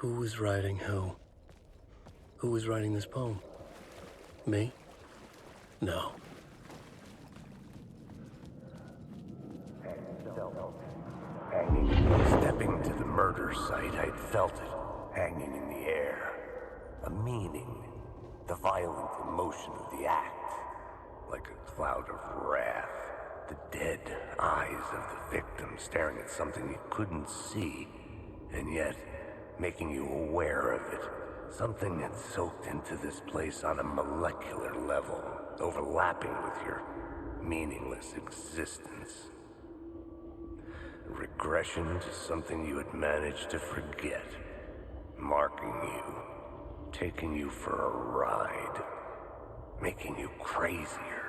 Who was writing who? Who was writing this poem? Me? No. Stepping to the murder site, I'd felt it, hanging in the air. A meaning, the violent emotion of the act, like a cloud of wrath. The dead eyes of the victim staring at something you couldn't see, and yet making you aware of it. Something had soaked into this place on a molecular level, overlapping with your meaningless existence. A regression to something you had managed to forget, marking you, taking you for a ride, making you crazier.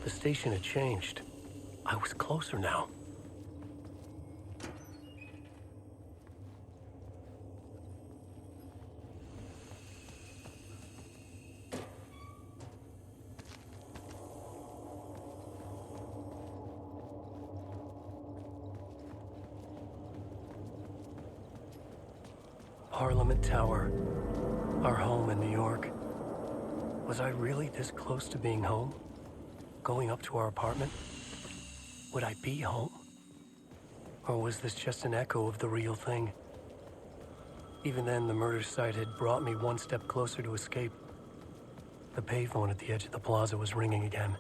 The station had changed. I was closer now. Parliament Tower. Our home in New York. Was I really this close to being home? Going up to our apartment? Would I be home? Or was this just an echo of the real thing? Even then, the murder site had brought me one step closer to escape. The payphone at the edge of the plaza was ringing again.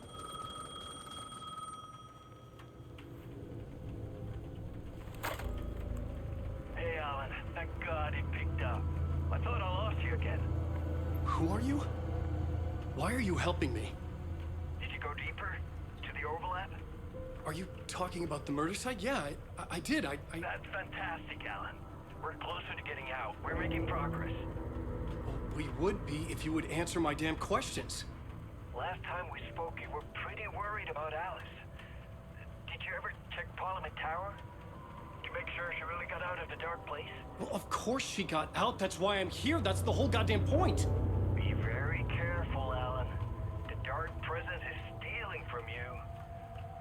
Hey, Alan. Thank God it picked up. I thought I lost you again. Who are you? Why are you helping me? Did you go deeper? To the overlap? Are you talking about the murder site? Yeah, I did. That's fantastic, Alan. We're closer to getting out. We're making progress. Well, we would be if you would answer my damn questions. Last time we spoke, you were pretty worried about Alice. Did you ever check Parliament Tower? To make sure she really got out of the dark place? Well, of course she got out. That's why I'm here. That's the whole goddamn point. Be very careful, Alan. The dark presence is stealing from you.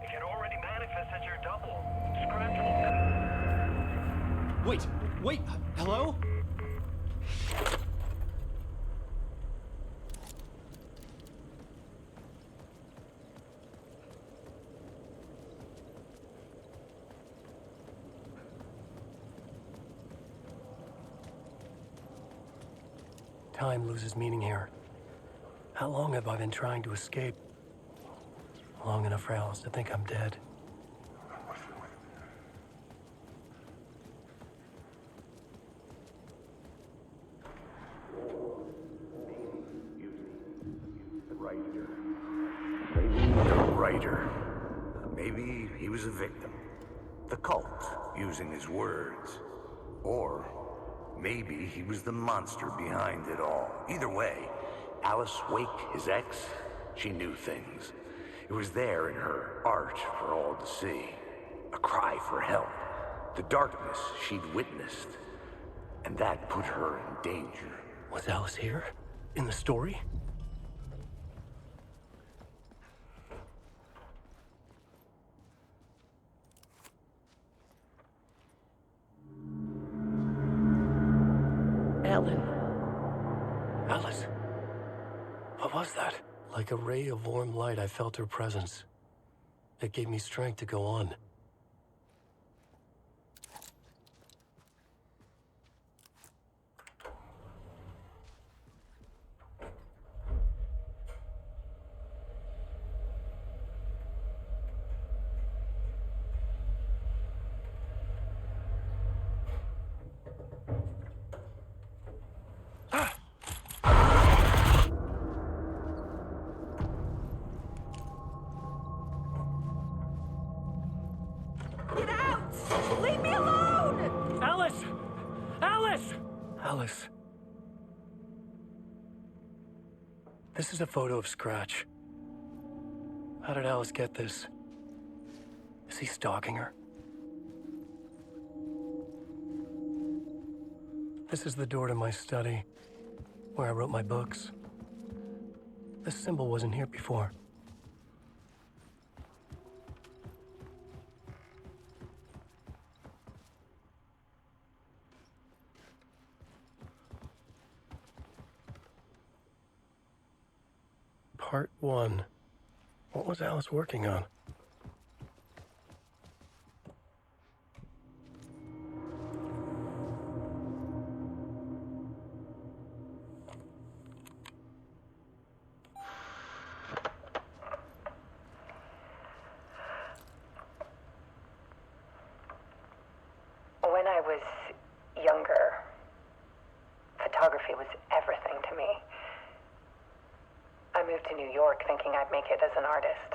It can already manifest as your double. Scratch will... Wait, hello? Time loses meaning here. How long have I been trying to escape? Long enough for Alice to think I'm dead. The writer. Maybe he was a victim. The cult, using his words. Or maybe he was the monster behind it all. Either way, Alice Wake, his ex, she knew things. It was there in her art for all to see. A cry for help. The darkness she'd witnessed. And that put her in danger. Was Alice here? In the story? Alan. Alice. What was that? Like a ray of warm light, I felt her presence. It gave me strength to go on. Get out! Leave me alone! Alice! Alice! Alice. This is a photo of Scratch. How did Alice get this? Is he stalking her? This is the door to my study, where I wrote my books. This symbol wasn't here before. Part 1. What was Alice working on? When I was younger, photography was everything to me. I moved to New York thinking I'd make it as an artist.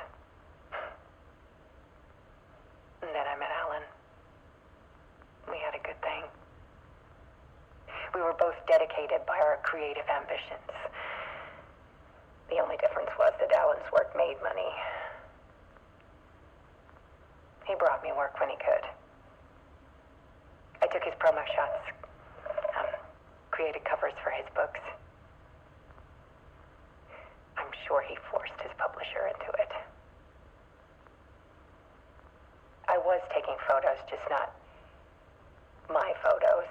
And then I met Alan. We had a good thing. We were both dedicated by our creative ambitions. The only difference was that Alan's work made money. He brought me work when he could. I took his promo shots, created covers for his books. I'm sure he forced his publisher into it. I was taking photos, just not my photos.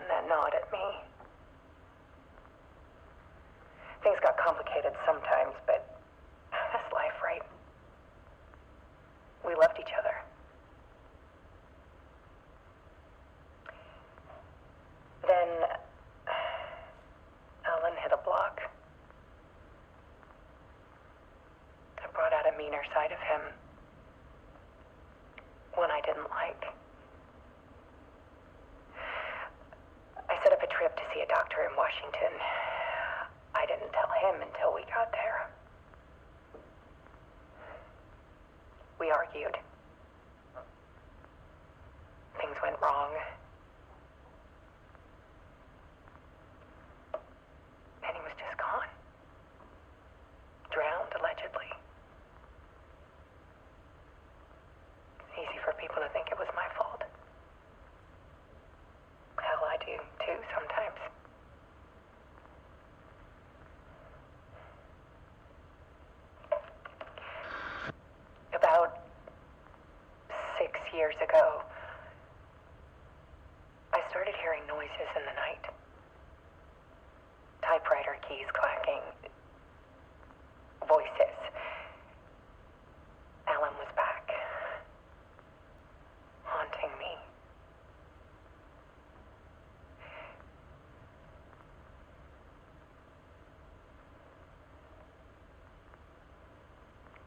And that gnawed at me. Things got complicated sometimes, but that's life, right? We loved each other. Then Alan hit a block. I brought out a meaner side of him. One I didn't like. I set up a trip to see a doctor in Washington. I didn't tell him until we got there. We argued. Things went wrong. And he was just gone. Drowned, allegedly. It's easy for people to think it was my fault. Hell, I do too sometimes. About 6 years ago, I started hearing noises in the night. Typewriter keys clacking. Voices. Alan was back. Haunting me.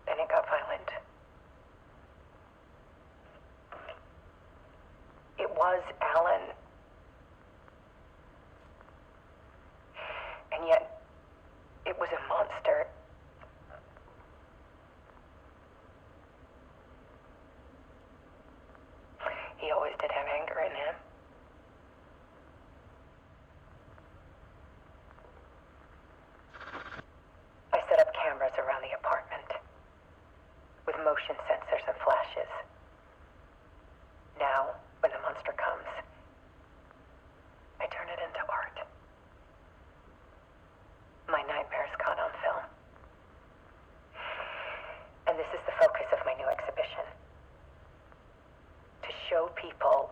Then it got violent. It was Alan. And yet, it was a monster. He always did have anger in him. I set up cameras around the apartment with motion sensors and flashes. Now, when the monster comes, I turn it into art. My nightmares caught on film. And this is the focus of my new exhibition. To show people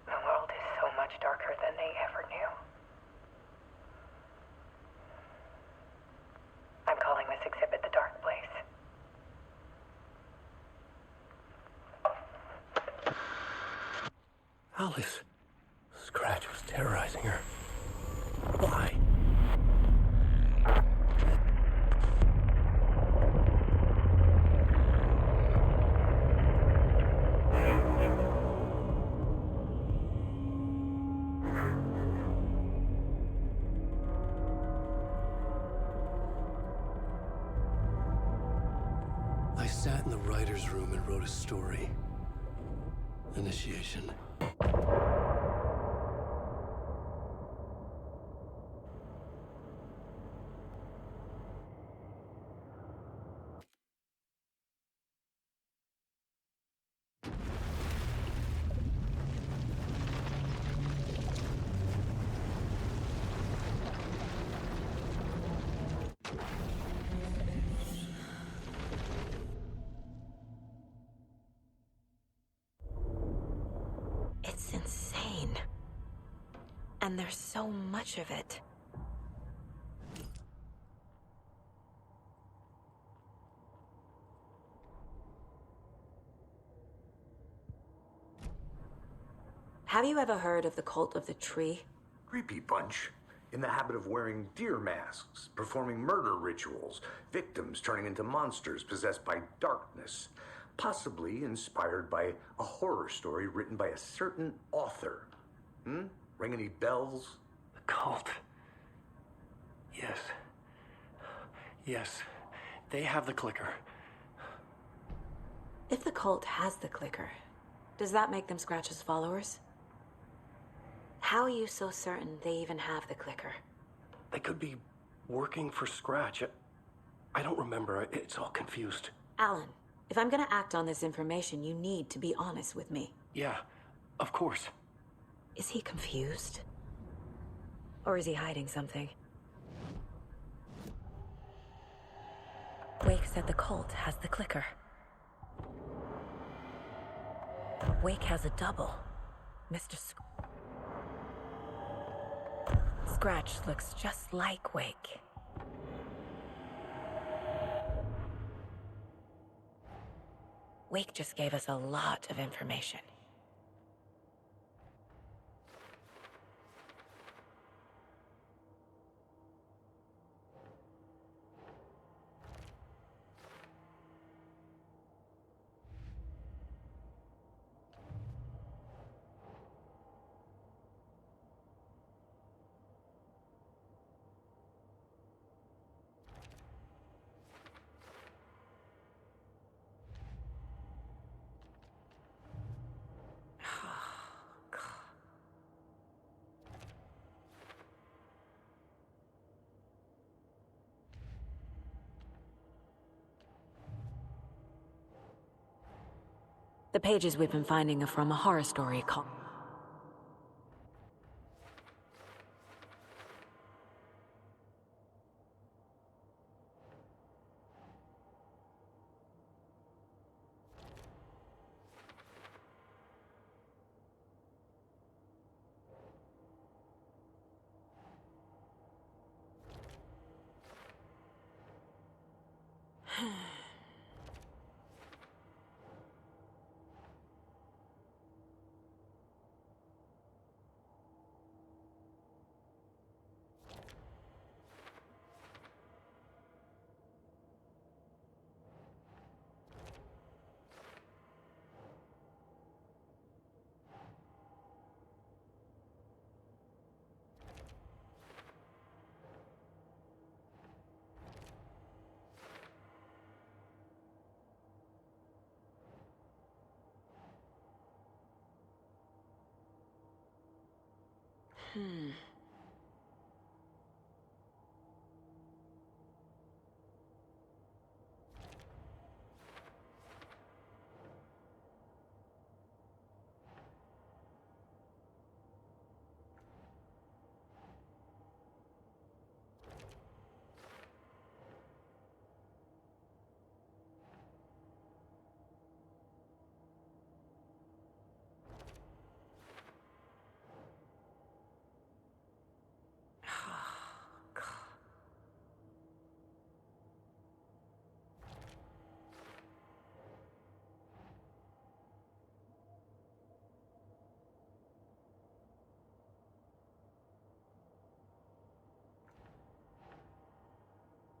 the world is so much darker than they ever knew. I'm calling this exhibit The Dark Place. Alice. Scratch was terrorizing her. Why? I sat in the writer's room and wrote a story. Initiation. It's insane. And there's so much of it. Have you ever heard of the Cult of the Tree? Creepy bunch. In the habit of wearing deer masks, performing murder rituals, victims turning into monsters possessed by darkness. Possibly inspired by a horror story written by a certain author. Ring any bells? The cult. Yes. Yes. They have the clicker. If the cult has the clicker, does that make them Scratch's followers? How are you so certain they even have the clicker? They could be working for Scratch. I don't remember. It's all confused. Alan, if I'm gonna act on this information, you need to be honest with me. Yeah, of course. Is he confused? Or is he hiding something? Wake said the cult has the clicker. Wake has a double. Mr. Scratch looks just like Wake. Wake just gave us a lot of information. The pages we've been finding are from a horror story called...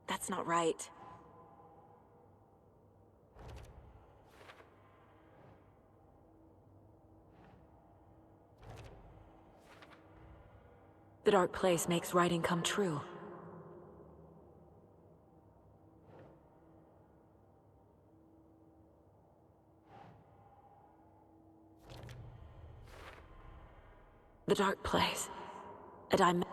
That's not right. The dark place makes writing come true. The dark place. A dimension.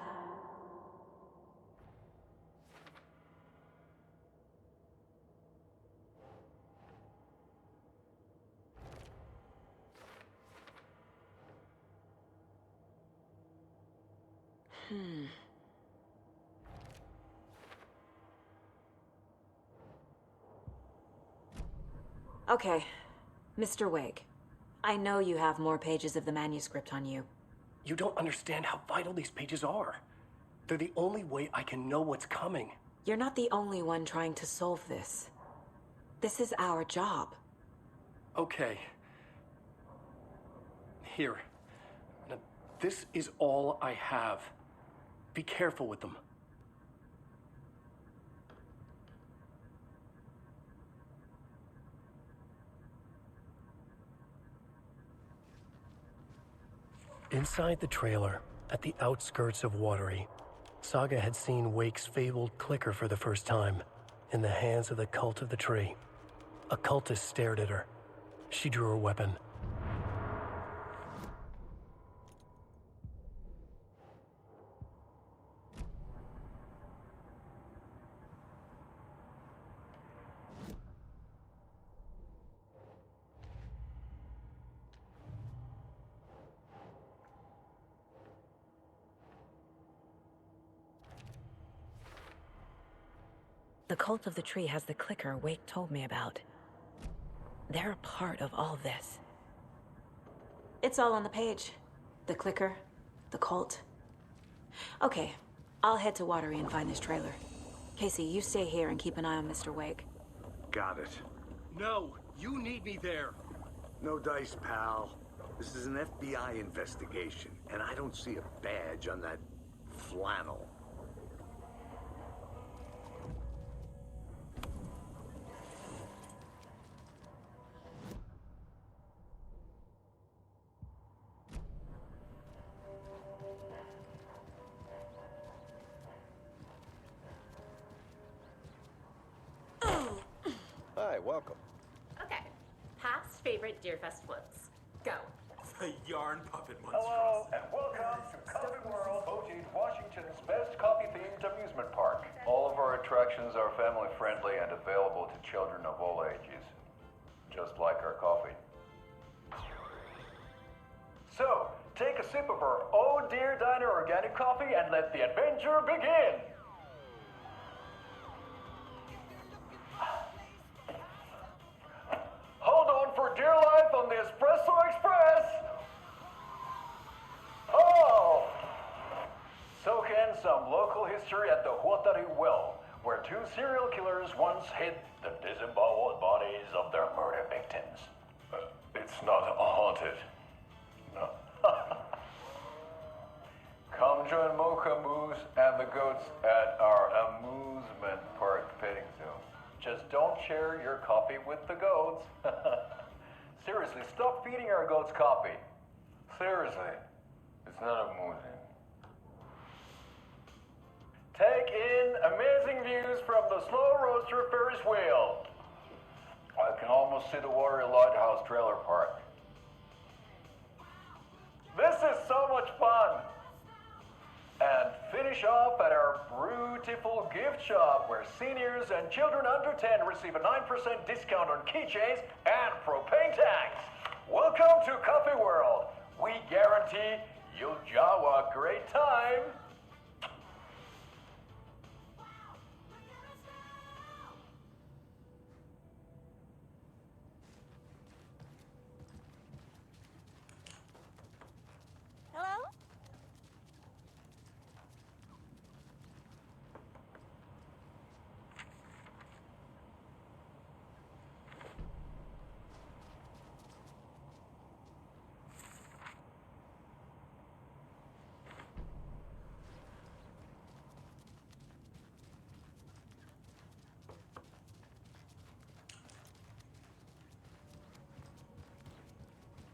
Okay, Mr. Wake. I know you have more pages of the manuscript on you. You don't understand how vital these pages are. They're the only way I can know what's coming. You're not the only one trying to solve this. This is our job. Okay. Here. Now, this is all I have. Be careful with them. Inside the trailer, at the outskirts of Watery, Saga had seen Wake's fabled clicker for the first time, in the hands of the Cult of the Tree. A cultist stared at her. She drew her weapon. The Cult of the Tree has the clicker Wake told me about. They're a part of all this. It's all on the page. The clicker, the cult. Okay, I'll head to Watery and find this trailer. Casey, you stay here and keep an eye on Mr. Wake. Got it. No, you need me there. No dice, pal. This is an FBI investigation, and I don't see a badge on that flannel. Hi, welcome. Okay. Past favorite Deerfest floats. Go. The yarn puppet Hello, and welcome to Coffee World, voted Washington's best coffee-themed amusement park. All of our attractions are family-friendly and available to children of all ages, just like our coffee. So, take a sip of our Oh Dear Diner organic coffee and let the adventure begin! Hold on for dear life on the Espresso Express! Oh! Soak in some local history at the Huatari Well, where two serial killers once hid the disemboweled bodies of their murder victims. It's not haunted. No. Come join Mocha Moose and the goats at our amusement park petting zoo. Just don't share your coffee with the goats. Seriously, stop feeding our goats coffee. Seriously, it's not amusing. Take in amazing views from the Slow Roaster Ferris wheel. I can almost see the Watery Lighthouse trailer park. This is so much fun! And finish off at our beautiful gift shop where seniors and children under 10 receive a 9% discount on keychains and propane tanks. Welcome to Coffee World. We guarantee you'll jaw a great time. Hello?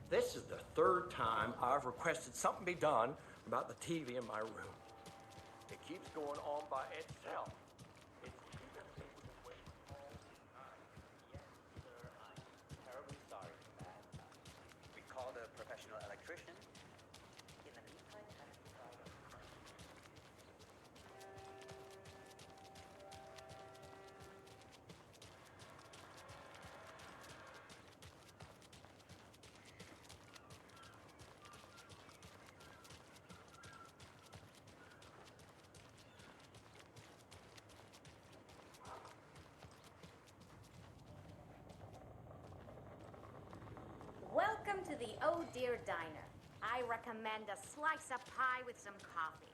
This is the third time I've requested something be done about the TV in my room. It keeps going on by itself. It's even able to wait all the time. Yes, sir, I'm terribly sorry for that. We called a professional electrician. In the meantime, have you tried a to the Oh Dear Diner. I recommend a slice of pie with some coffee.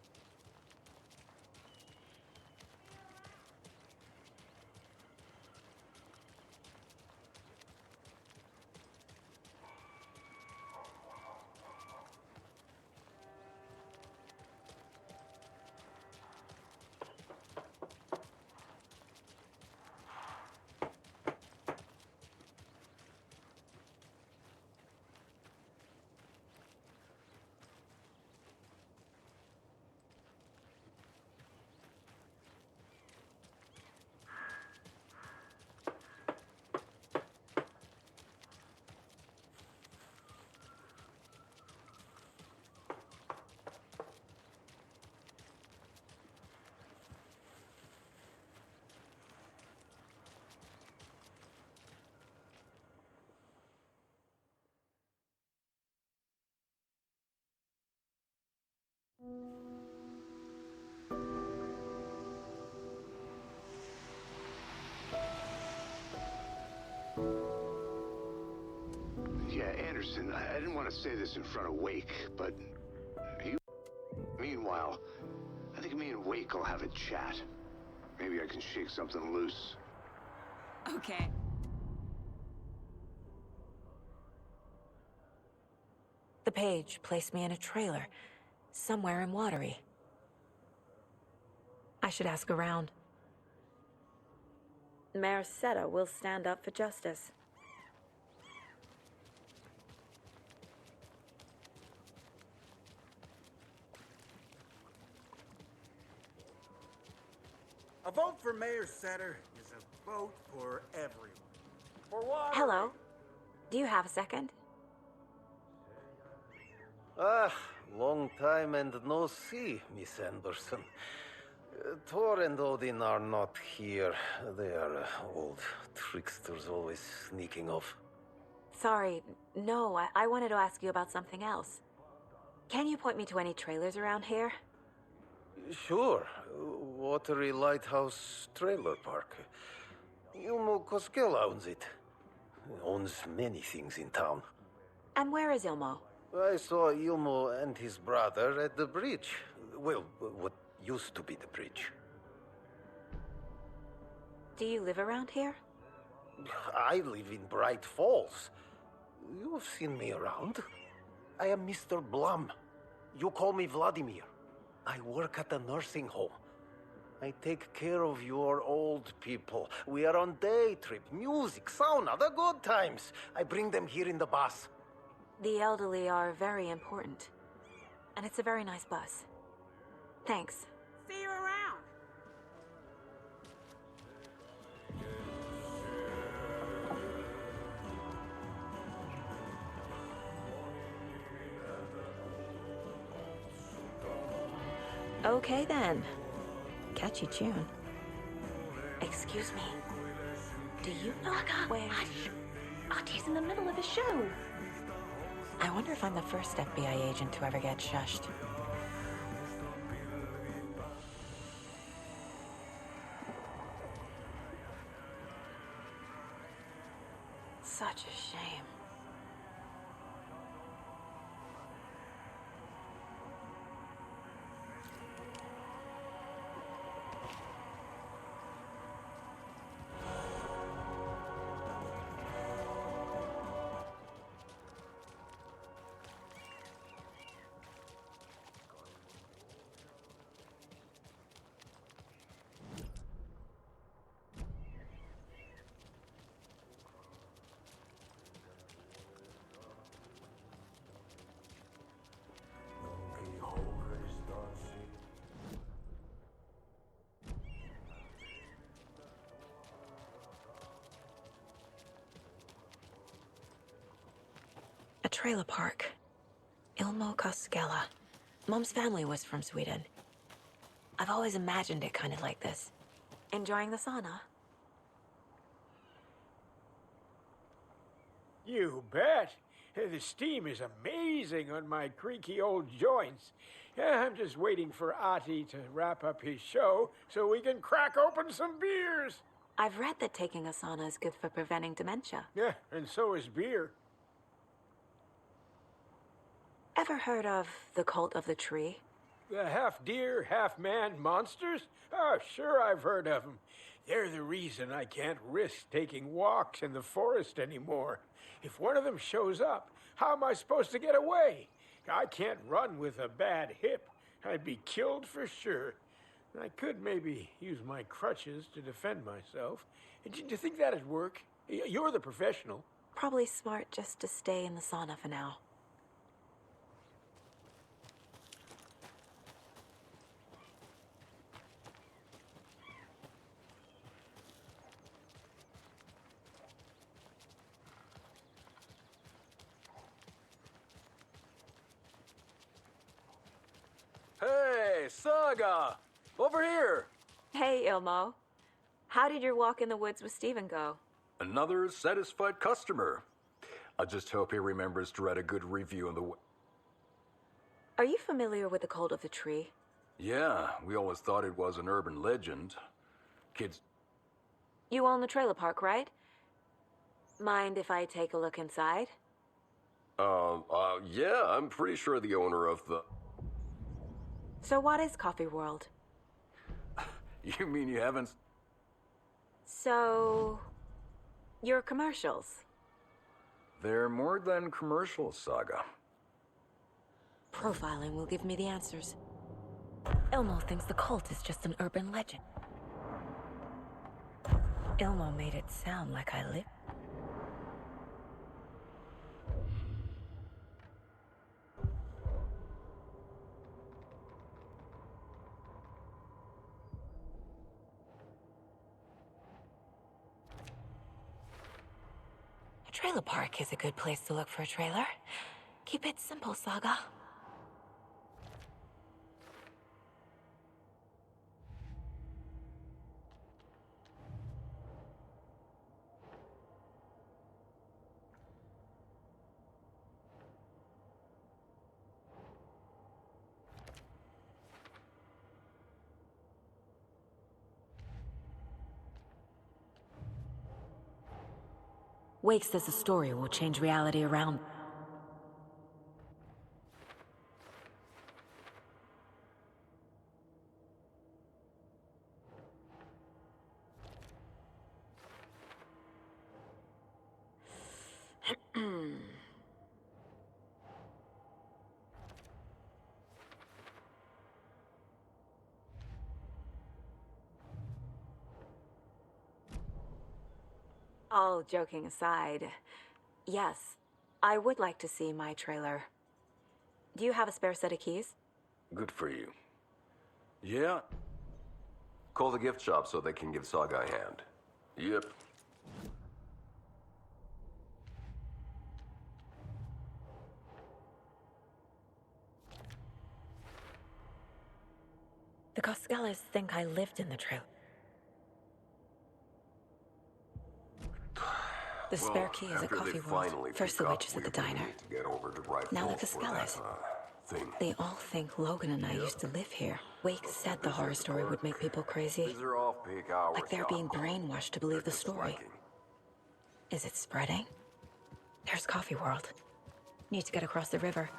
Yeah, Anderson, I didn't want to say this in front of Wake, but meanwhile, I think me and Wake will have a chat. Maybe I can shake something loose. Okay. The page placed me in a trailer, somewhere in Watery. I should ask around. Mayor Seta will stand up for justice. A vote for Mayor Setter is a vote for everyone. For what? Hello. Do you have a second? Ah, long time and no see, Miss Anderson. Thor and Odin are not here. They are old tricksters always sneaking off. Sorry, no, I wanted to ask you about something else. Can you point me to any trailers around here? Sure. Watery Lighthouse Trailer Park. Ilmo Koskela owns it. Owns many things in town. And where is Ilmo? I saw Ilmo and his brother at the bridge. Well, what used to be the bridge. Do you live around here? I live in Bright Falls. You've seen me around. I am Mr. Blum. You call me Vladimir. I work at a nursing home. I take care of your old people. We are on day trip, music, sauna, the good times. I bring them here in the bus. The elderly are very important. And it's a very nice bus. Thanks. See you around. Okay then. Catchy tune. Excuse me. Do you know where... Hush! Artie's in the middle of a show. I wonder if I'm the first FBI agent to ever get shushed. Such a shame. A trailer park. Ilmo Koskela. Mom's family was from Sweden. I've always imagined it kind of like this. Enjoying the sauna? You bet. The steam is amazing on my creaky old joints. I'm just waiting for Ati to wrap up his show so we can crack open some beers. I've read that taking a sauna is good for preventing dementia. Yeah, and so is beer. Ever heard of the Cult of the Tree? The half-deer, half-man monsters? Oh, sure I've heard of them. They're the reason I can't risk taking walks in the forest anymore. If one of them shows up, how am I supposed to get away? I can't run with a bad hip. I'd be killed for sure. I could maybe use my crutches to defend myself. Do you think that'd work? You're the professional. Probably smart just to stay in the sauna for now. Hey, Saga! Over here! Hey, Ilmo. How did your walk in the woods with Steven go? Another satisfied customer. I just hope he remembers to write a good review on the Are you familiar with the Cult of the Tree? Yeah, we always thought it was an urban legend. Kids... You own the trailer park, right? Mind if I take a look inside? Yeah, I'm pretty sure the owner of the... So what is Coffee World? You mean you haven't... So... your commercials? They're more than commercials, Saga. Profiling will give me the answers. Ilmo thinks the cult is just an urban legend. Ilmo made it sound like I live. A trailer park is a good place to look for a trailer. Keep it simple, Saga. Wake says the story will change reality around. All joking aside, yes, I would like to see my trailer. Do you have a spare set of keys? Good for you. Yeah. Call the gift shop so they can give Saga a hand. Yep. The Coskellas think I lived in the trailer. The spare key is a Coffee World. First the waitress at the diner. Now the Coskellas. They all think Logan and I used to live here. Wake said the horror story would make people crazy. These are off-peak hours. Like they're being brainwashed to believe the story. Is it spreading? There's Coffee World. Need to get across the river.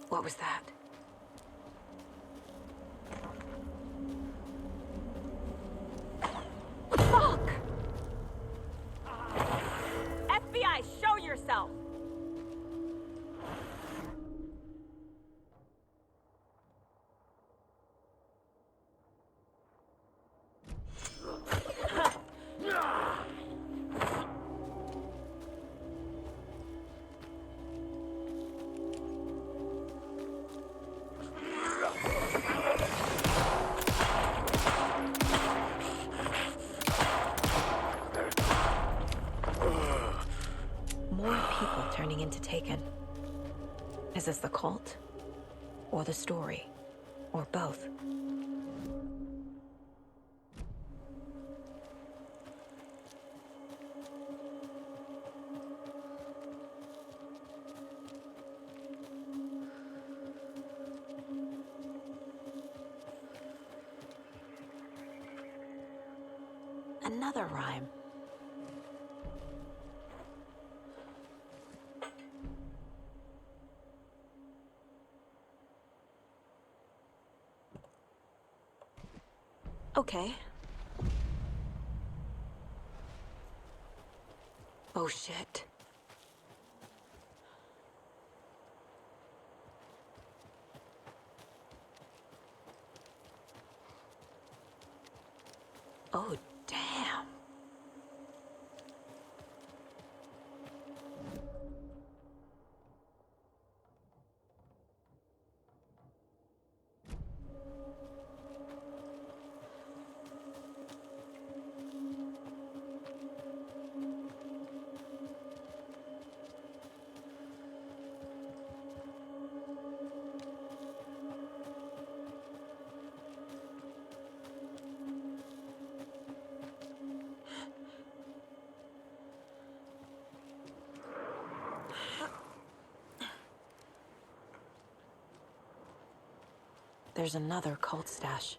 What was that? Fuck! FBI, show yourself! More people turning into Taken. Is this the cult? Or the story. Or both. Another rhyme. Okay. Oh shit. Oh, damn. There's another cult stash.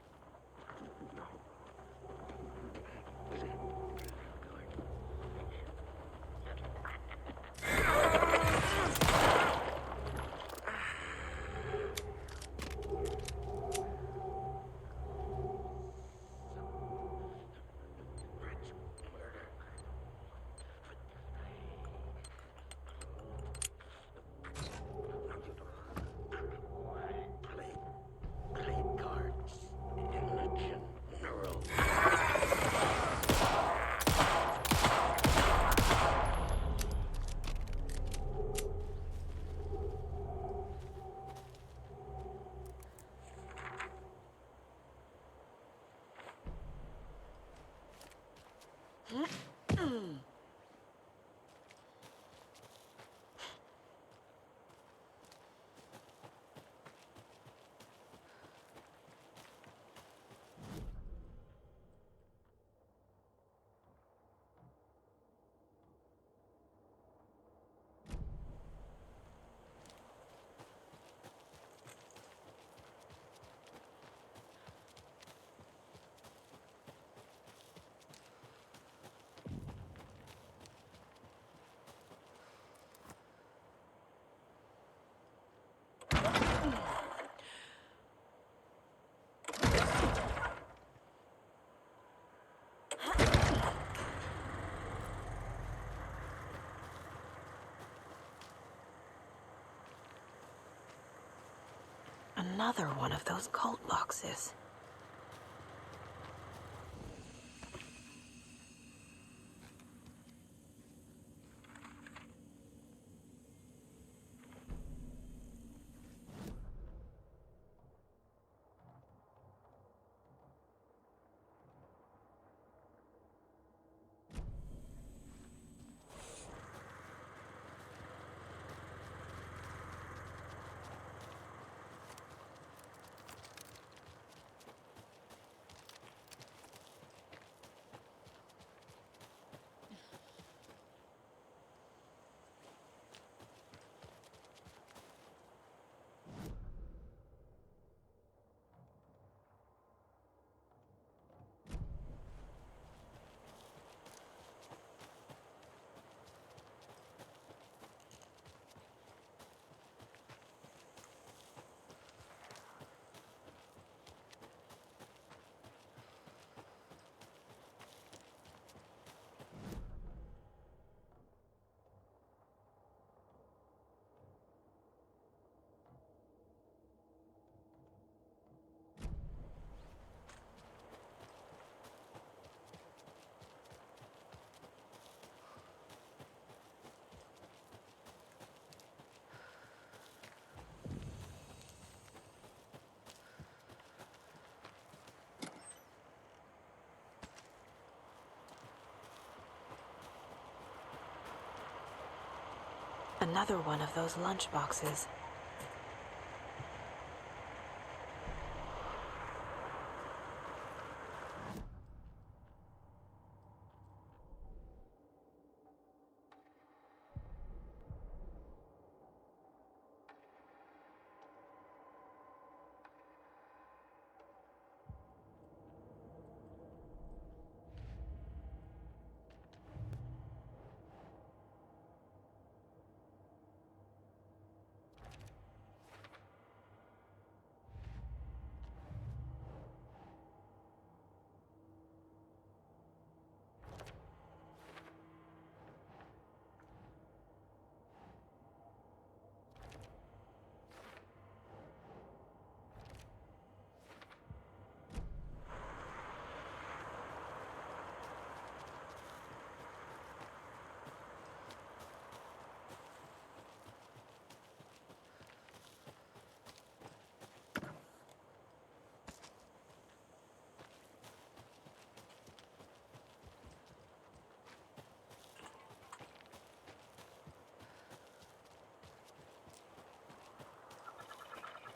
Another one of those cult boxes. Another one of those lunch boxes.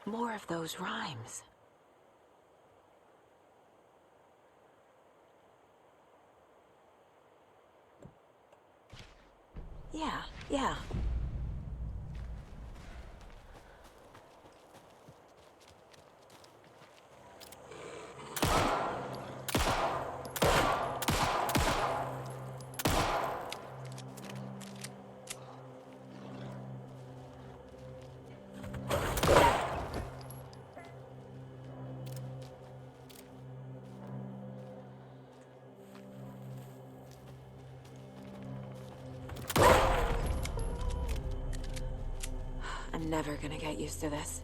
More of those rhymes. Yeah. I'm never gonna get used to this.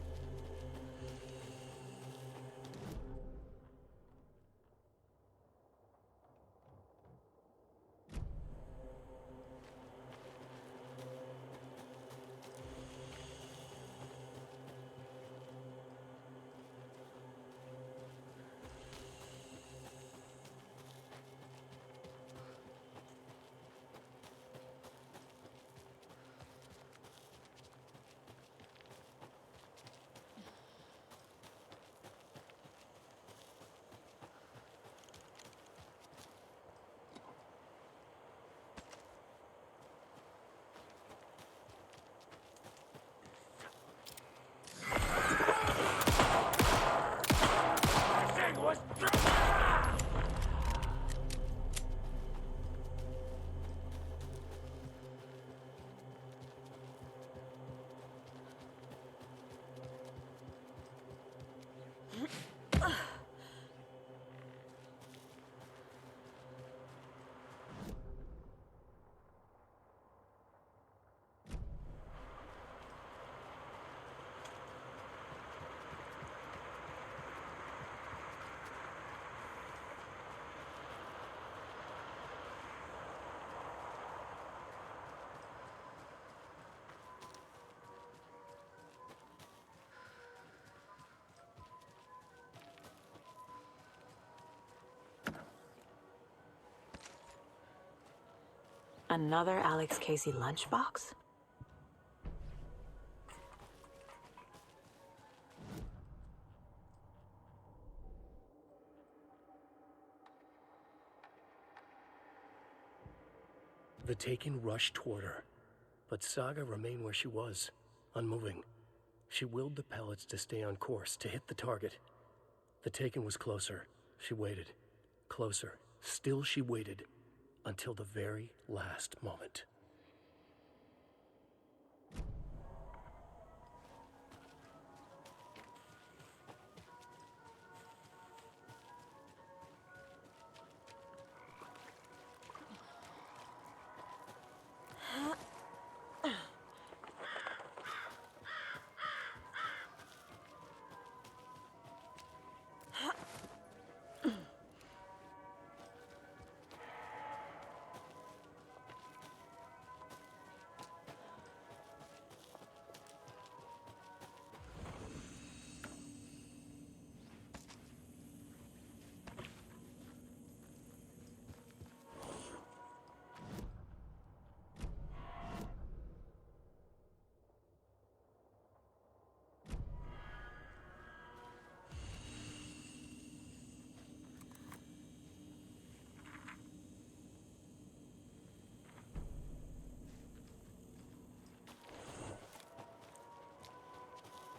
Another Alex Casey lunchbox? The Taken rushed toward her, but Saga remained where she was, unmoving. She willed the pellets to stay on course, to hit the target. The Taken was closer. She waited. Closer. Still she waited. Until the very last moment.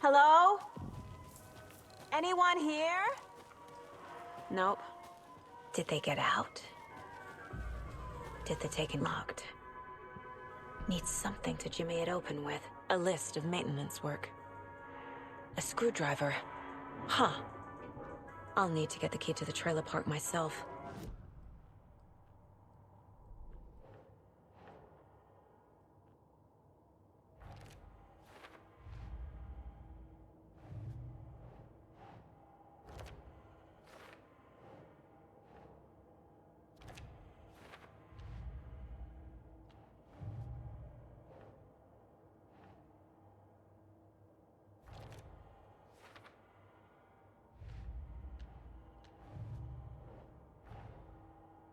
Hello? Anyone here? Nope. Did they get out? Did the Taken locked? Need something to jimmy it open with. A list of maintenance work. A screwdriver. Huh. I'll need to get the key to the trailer park myself.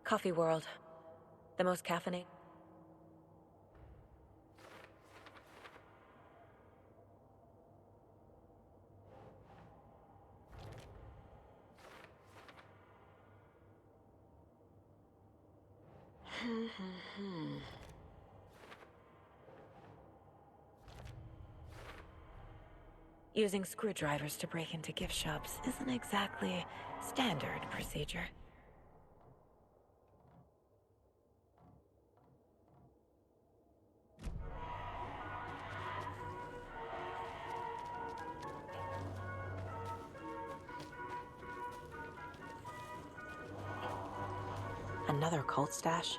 Coffee World. The most caffeinated. Using screwdrivers to break into gift shops isn't exactly standard procedure. Another cult stash?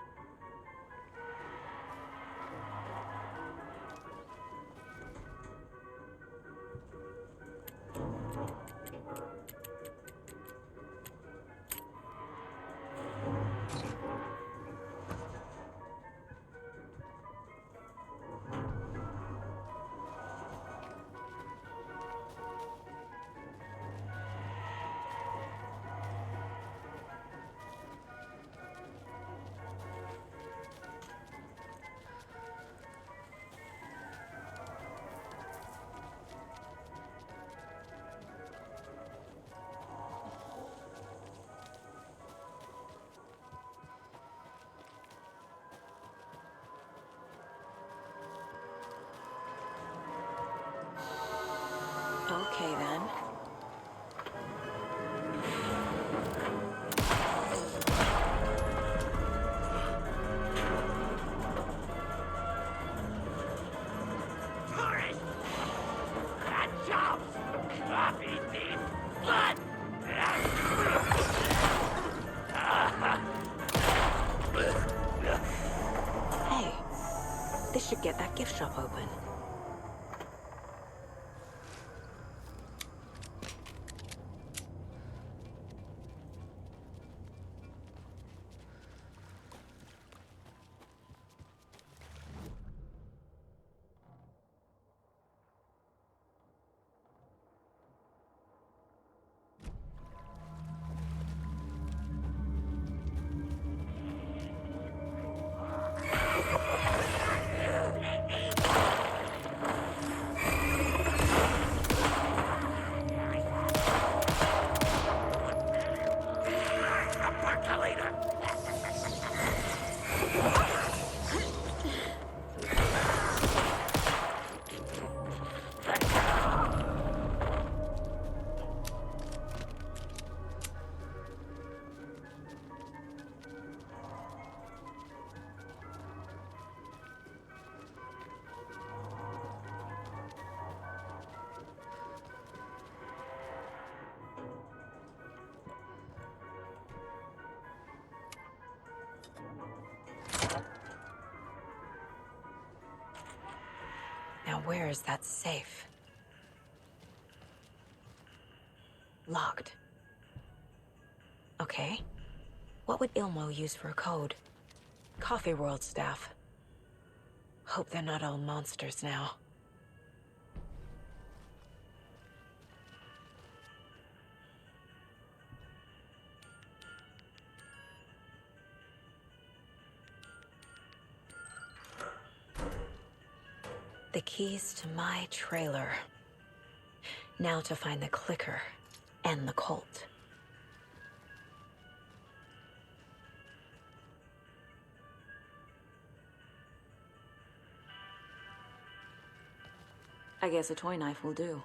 Okay, then. Hurry! That job's coffee deep blood! Hey, this should get that gift shop open. Now where is that safe? Locked. Okay. What would Ilmo use for a code? Coffee World staff. Hope they're not all monsters now. The keys to my trailer. Now to find the clicker and the Colt. I guess a toy knife will do.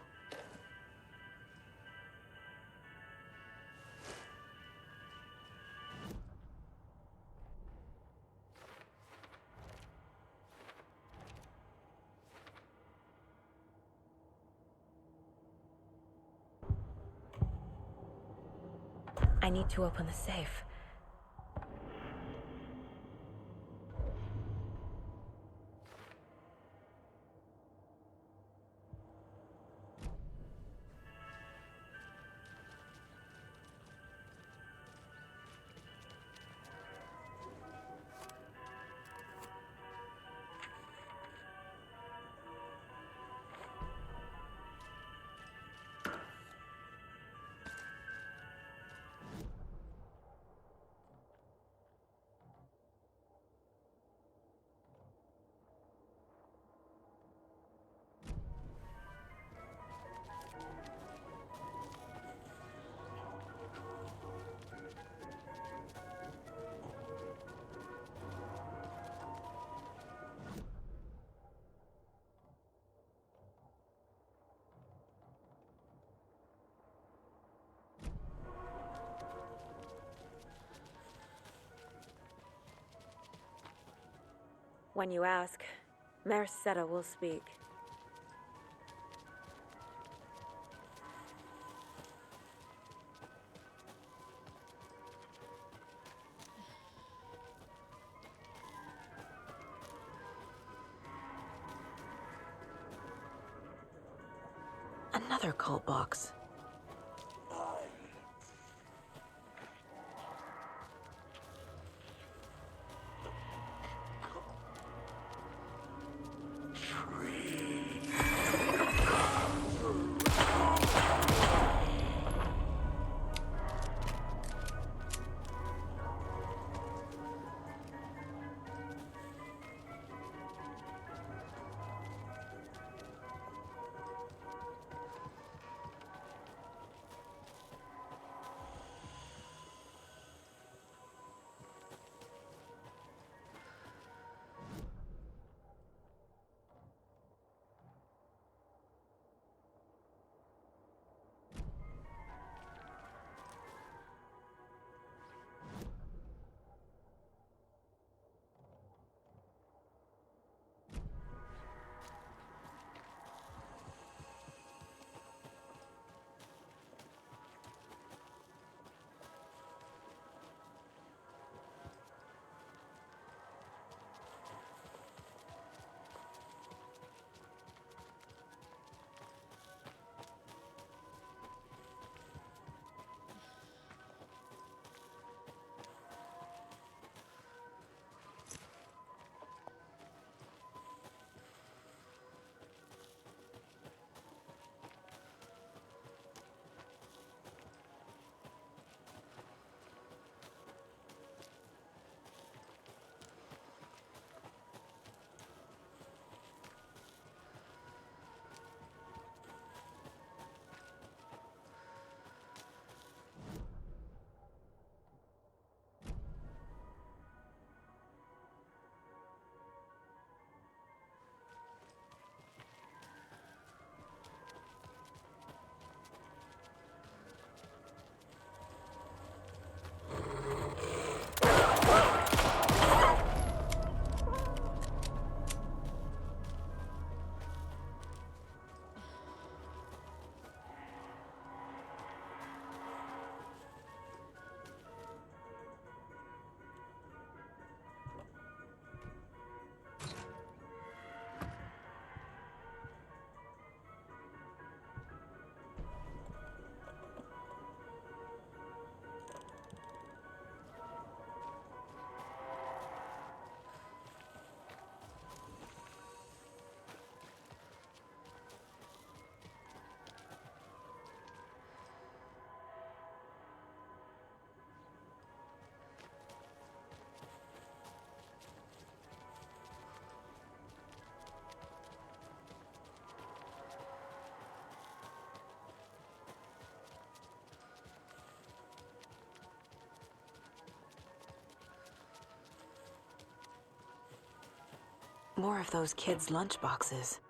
I need to open the safe. When you ask, Mayor Seta will speak. Another cult box. More of those kids' lunchboxes.